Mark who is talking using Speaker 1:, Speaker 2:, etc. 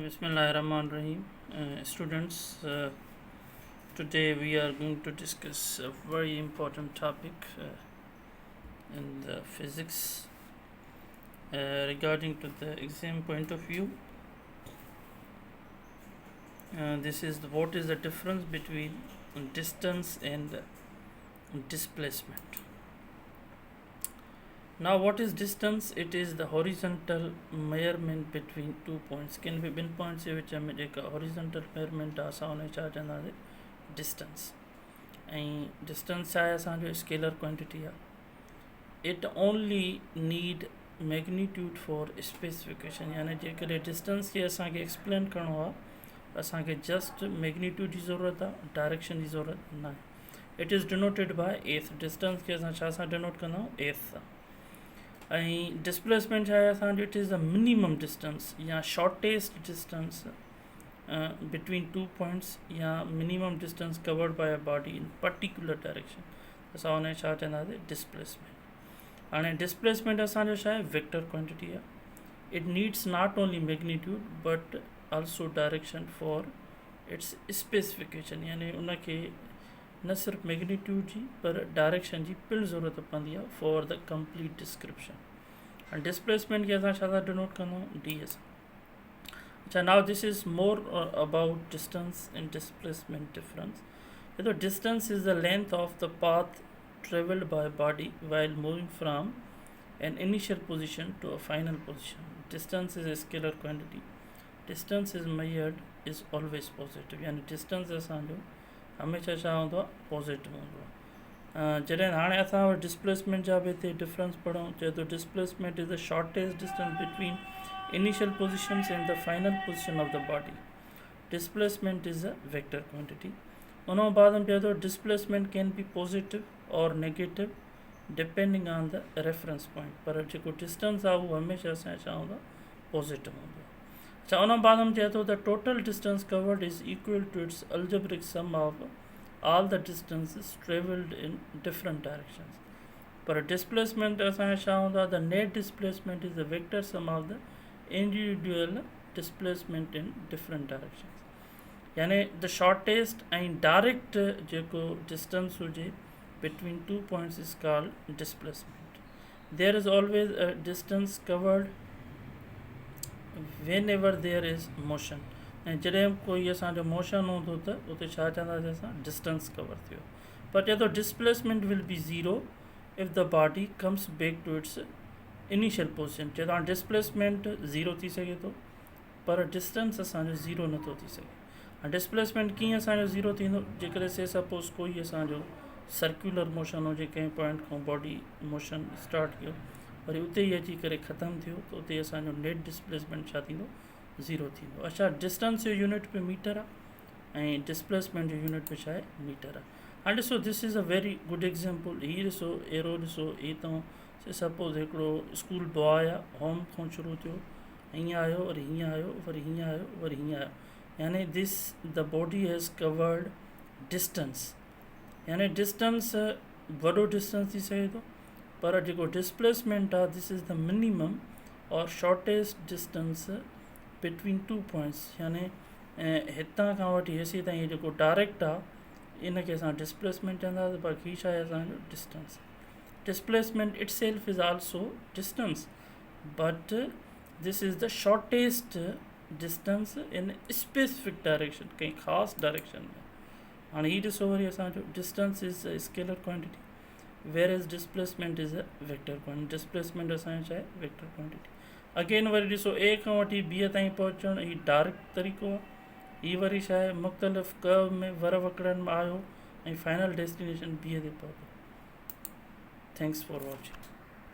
Speaker 1: Bismillahirrahmanirrahim. Students, today we are going to discuss a very important topic in the physics regarding to the exam point of view. This is what is the difference between distance and displacement. Now, what is distance? It is the horizontal measurement between 2 points. Can be bin points which are horizontal measurement distance. And distance is a scalar quantity. It only need magnitude for specification. Yani jekare distance ke asanke explain karno ha, asanke just magnitude is zaurat, direction is zaurat na. It is denoted by eighth. Distance ke asan cha denote karna eighth. And displacement it is the minimum distance या shortest distance between 2 points या minimum distance covered by a body in particular direction. असा उन्हें छा चवंदा displacement. हाणे displacement असांजो छा आहे vector quantity आहे. It needs not only magnitude but also direction for its specification. यानी उनखे न सिर्फ मैग्नीट्यूड जी पर डायरेक्शन जी पिण ज़रूरत पवंदी आहे for the complete description. And displacement खे असां छा था डिनोट कंदा डी एस. अच्छा, now this is more about distance and displacement difference. तो distance is the length of the path travelled by body while moving from an initial position to a final position. Distance is a scalar quantity. Distance is measured is always positive. यानी distance असांजो हमेशा छा हूंदो आहे positive हूंदो आहे. जॾहिं हाणे असां वटि डिस्प्लेसमेंट जा बि हिते डिफरेंस पढ़ूं. चए थो displacement is the shortest distance between initial positions and the final position of the body. Displacement is a vector quantity. उन बाद में चए थो डिस्प्लेसमेंट कैन बी पॉजिटिव और negative depending on the reference point. पर जेको डिस्टेंस आहे उहो हमेशह असांजो छा हूंदो आहे पॉजिटिव हूंदो आहे. अच्छा, उन बाद में चए थो the total distance covered is equal to its algebraic sum of all the distances travelled in different directions. पर डिस्प्लेसमेंट असांजो छा हूंदो आहे the net displacement is the vector sum of the individual displacement in different directions. यानी the shortest ऐं direct जेको distance हुजे between 2 points is called displacement. There is always a distance covered whenever there is motion. ऐं जॾहिं कोई असांजो motion हूंदो त उते छा चवंदासीं असां डिस्टेंस कवर थियो. पर चए थो displacement will be zero if the body comes back to its initial position. चए थो हाणे डिस्प्लेसमेंट ज़ीरो थी सघे थो पर डिस्टेंस असांजो ज़ीरो नथो थी सघे. हाणे डिस्प्लेसमेंट कीअं असांजो ज़ीरो थींदो जेकॾहिं से सपोज़ कोई असांजो सर्कुलर मोशन हुजे, कंहिं पॉइंट खां बॉडी मोशन स्टार्ट कयो वरी उते ई अची करे ख़तमु थियो त उते असांजो नेट डिस्प्लेसमेंट छा थींदो ज़ीरो थींदो. अच्छा, डिस्टेंस जो यूनिट बि मीटर आहे ऐं डिस्प्लेसमेंट जो यूनिट बि छा आहे मीटर आहे. हाणे ॾिसो this is a very good example. हीअ ॾिसो एरो ॾिसो, हीअ तव्हां सपोज़ हिकिड़ो स्कूल बॉय आहे, होम खां शुरू थियो, हीअं आयो वरी हीअं आयो वरी हीअं आयो वरी हीअं आयो. यानी this the body has covered distance. यानी डिस्टेंस वॾो डिस्टेंस थी सघे थो पर जेको डिस्प्लेसमेंट आहे दिस इज़ द मिनिमम और शॉर्टेस्ट डिस्टेंस बिटवीन 2 पॉइंट्स. यानी हितां खां वठी हेसीं ताईं जेको डायरेक्ट आहे इनखे असां डिस्प्लेसमेंट चवंदासीं. बाक़ी छा आहे असांजो distance. Displacement it self is also distance but this is the shortest distance in specific direction, कंहिं ख़ासि डायरेक्शन में. हाणे हीअ ॾिसो वरी असांजो distance is a scalar quantity whereas displacement is a vector quantity. Displacement असांजो छा आहे वेक्टर क्वांटिटी. अगेन वरी ॾिसो ए खां वठी बी ताईं पहुचणु हीउ डायरेक्ट तरीक़ो आहे. हीअ वरी छा आहे मुख़्तलिफ़ कर्व में वर वकड़नि में आयो ऐं फाइनल डेस्टिनेशन बी ते पहुतो. Thanks for watching.